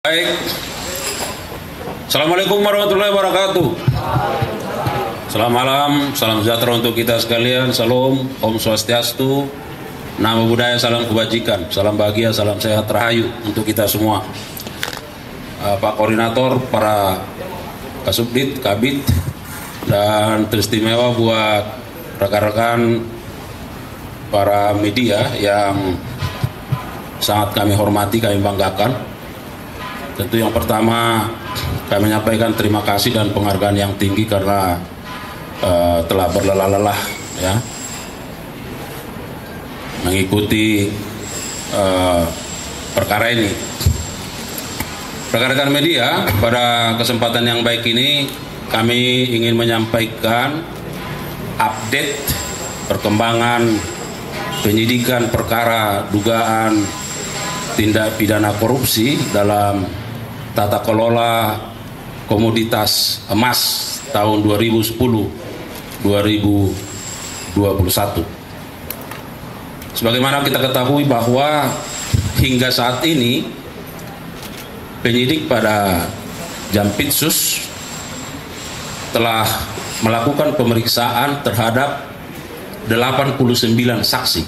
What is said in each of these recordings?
Baik, Assalamualaikum warahmatullahi wabarakatuh. Selamat malam, salam sejahtera untuk kita sekalian. Salam, Om Swastiastu, Namo Buddhaya, salam kebajikan, salam bahagia, salam sehat, rahayu untuk kita semua. Pak Koordinator, para Kasubdit, Kabit, dan teristimewa buat rekan-rekan para media yang sangat kami hormati, kami banggakan. Tentu yang pertama kami menyampaikan terima kasih dan penghargaan yang tinggi karena telah berlelah-lelah ya mengikuti perkara ini. Rekan-rekan media, pada kesempatan yang baik ini kami ingin menyampaikan update perkembangan penyidikan perkara dugaan tindak pidana korupsi dalam tata kelola komoditas emas tahun 2010-2021. Sebagaimana kita ketahui bahwa hingga saat ini penyidik pada Jampitsus telah melakukan pemeriksaan terhadap 89 saksi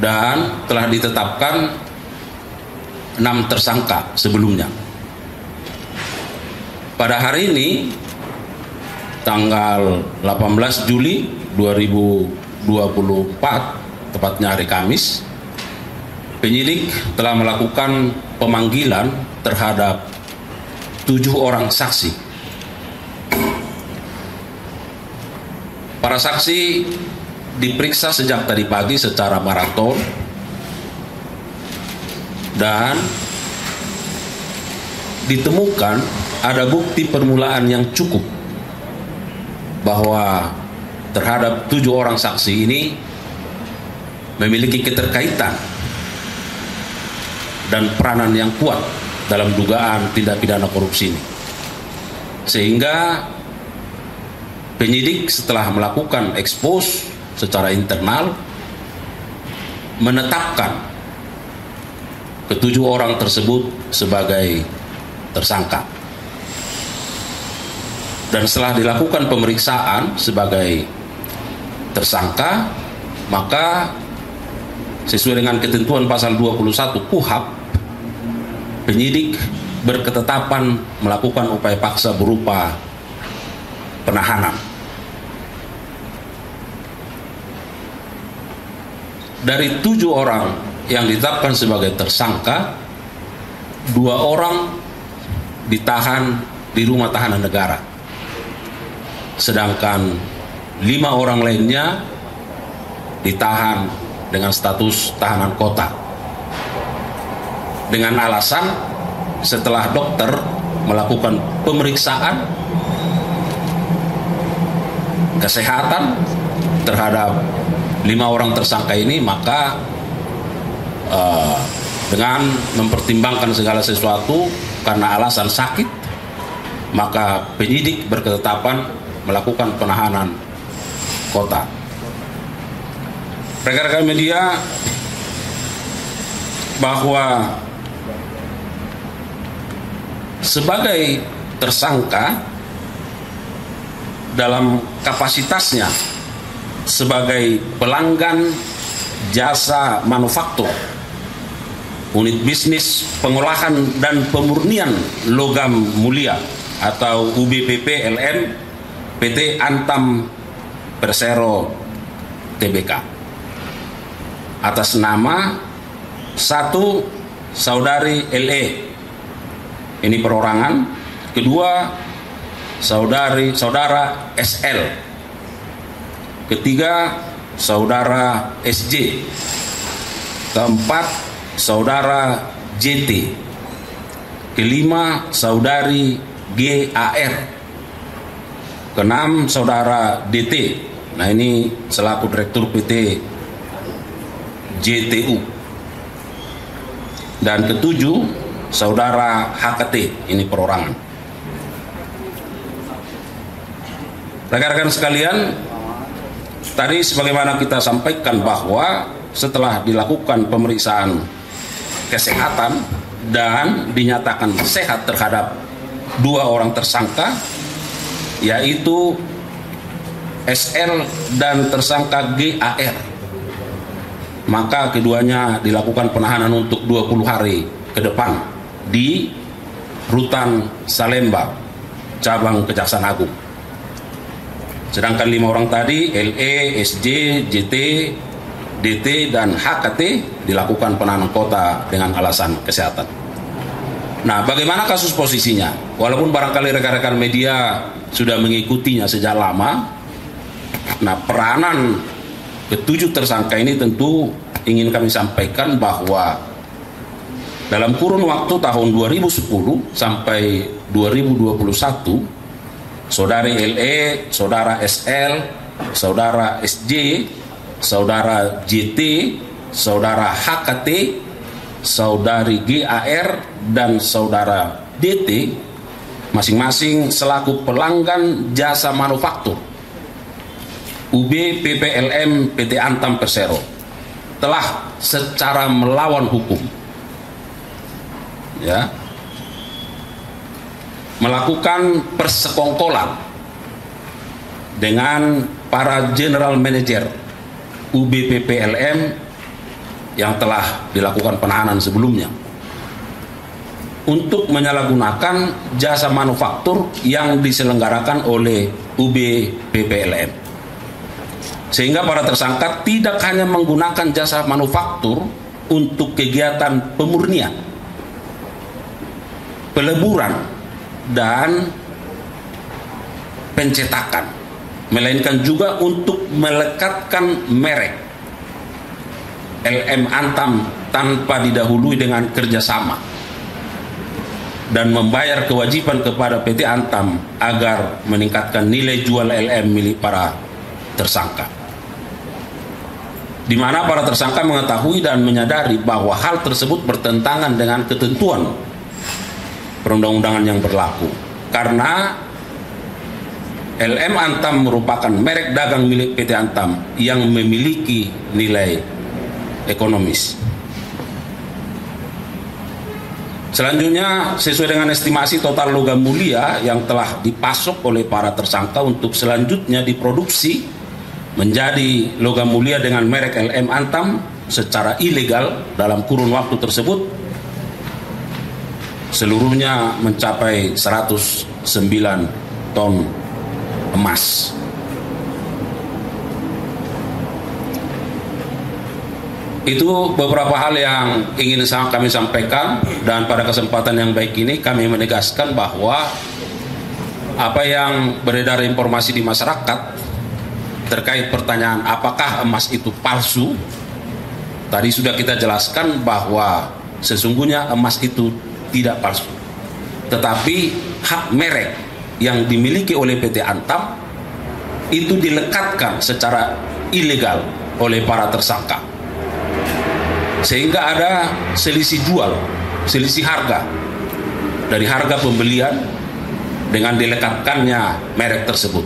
dan telah ditetapkan 6 tersangka sebelumnya. Pada hari ini tanggal 18 Juli 2024, tepatnya hari Kamis, penyidik telah melakukan pemanggilan terhadap 7 orang saksi. Para saksi diperiksa sejak tadi pagi secara maraton dan ditemukan ada bukti permulaan yang cukup bahwa terhadap 7 orang saksi ini memiliki keterkaitan dan peranan yang kuat dalam dugaan tindak pidana korupsi ini, sehingga penyidik setelah melakukan ekspos secara internal menetapkan ketujuh orang tersebut sebagai tersangka. Dan setelah dilakukan pemeriksaan sebagai tersangka, maka sesuai dengan ketentuan pasal 21 KUHP, penyidik berketetapan melakukan upaya paksa berupa penahanan. Dari 7 orang yang ditetapkan sebagai tersangka, 2 orang ditahan di rumah tahanan negara, sedangkan 5 orang lainnya ditahan dengan status tahanan kota dengan alasan setelah dokter melakukan pemeriksaan kesehatan terhadap 5 orang tersangka ini, maka dengan mempertimbangkan segala sesuatu karena alasan sakit, maka penyidik berketetapan melakukan penahanan kota. Rekan-rekan media, bahwa sebagai tersangka dalam kapasitasnya sebagai pelanggan jasa manufaktur unit bisnis pengolahan dan pemurnian logam mulia atau UBPP LM PT Antam Persero Tbk atas nama 1 saudari LE, ini perorangan, kedua saudara SL, ketiga saudara SJ, keempat saudara JT, kelima saudari GAR, keenam saudara DT, nah ini selaku direktur PT JTU, dan ketujuh saudara HKT, ini perorangan. Rekan-rekan sekalian, tadi sebagaimana kita sampaikan bahwa setelah dilakukan pemeriksaan kesehatan dan dinyatakan sehat terhadap 2 orang tersangka, yaitu SL dan tersangka GAR. Maka keduanya dilakukan penahanan untuk 20 hari ke depan di Rutan Salemba, cabang Kejaksaan Agung. Sedangkan 5 orang tadi, LE, SJ, JT, DT, dan HKT dilakukan penahanan kota dengan alasan kesehatan. Nah, bagaimana kasus posisinya? Walaupun barangkali rekan-rekan media sudah mengikutinya sejak lama, nah peranan ke-7 tersangka ini tentu ingin kami sampaikan bahwa dalam kurun waktu tahun 2010 sampai 2021, saudari LE, saudara SL, saudara SJ, saudara JT, saudara HKT, saudari GAR, dan saudara DT masing-masing selaku pelanggan jasa manufaktur UB PPLM PT Antam Persero telah secara melawan hukum melakukan persekongkolan dengan para general manager UB PPLM yang telah dilakukan penahanan sebelumnya untuk menyalahgunakan jasa manufaktur yang diselenggarakan oleh UB PPLM. Sehingga para tersangka tidak hanya menggunakan jasa manufaktur untuk kegiatan pemurnian, peleburan, dan pencetakan, melainkan juga untuk melekatkan merek LM Antam tanpa didahului dengan kerjasama dan membayar kewajiban kepada PT Antam agar meningkatkan nilai jual LM milik para tersangka, di mana para tersangka mengetahui dan menyadari bahwa hal tersebut bertentangan dengan ketentuan perundang-undangan yang berlaku, karena LM Antam merupakan merek dagang milik PT Antam yang memiliki nilai ekonomis. Selanjutnya, sesuai dengan estimasi total logam mulia yang telah dipasok oleh para tersangka untuk selanjutnya diproduksi menjadi logam mulia dengan merek LM Antam secara ilegal dalam kurun waktu tersebut seluruhnya mencapai 109 ton emas. Itu beberapa hal yang ingin kami sampaikan, dan pada kesempatan yang baik ini kami menegaskan bahwa apa yang beredar informasi di masyarakat terkait pertanyaan apakah emas itu palsu, tadi sudah kita jelaskan bahwa sesungguhnya emas itu tidak palsu, tetapi hak merek yang dimiliki oleh PT Antam itu dilekatkan secara ilegal oleh para tersangka, sehingga ada selisih jual, selisih harga dari harga pembelian dengan dilekatkannya merek tersebut.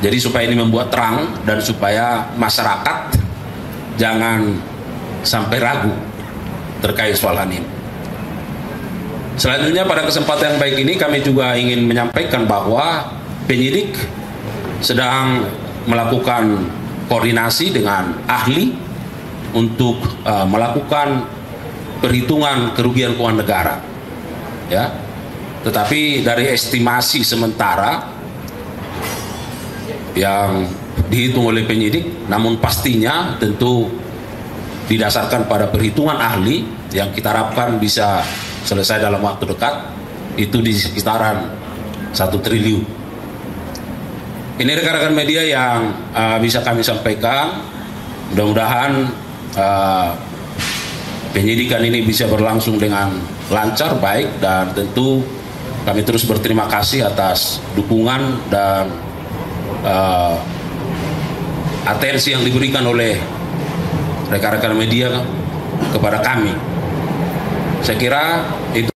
Jadi supaya ini membuat terang dan supaya masyarakat jangan sampai ragu terkait soal ini. Selanjutnya pada kesempatan yang baik ini kami juga ingin menyampaikan bahwa penyidik sedang melakukan koordinasi dengan ahli untuk melakukan perhitungan kerugian keuangan negara, ya. Tetapi dari estimasi sementara yang dihitung oleh penyidik, namun pastinya tentu didasarkan pada perhitungan ahli yang kita harapkan bisa selesai dalam waktu dekat, itu di sekitaran 1 triliun. Ini rekan-rekan media yang bisa kami sampaikan. Mudah-mudahan penyidikan ini bisa berlangsung dengan lancar, baik, dan tentu kami terus berterima kasih atas dukungan dan atensi yang diberikan oleh rekan-rekan media kepada kami. Saya kira itu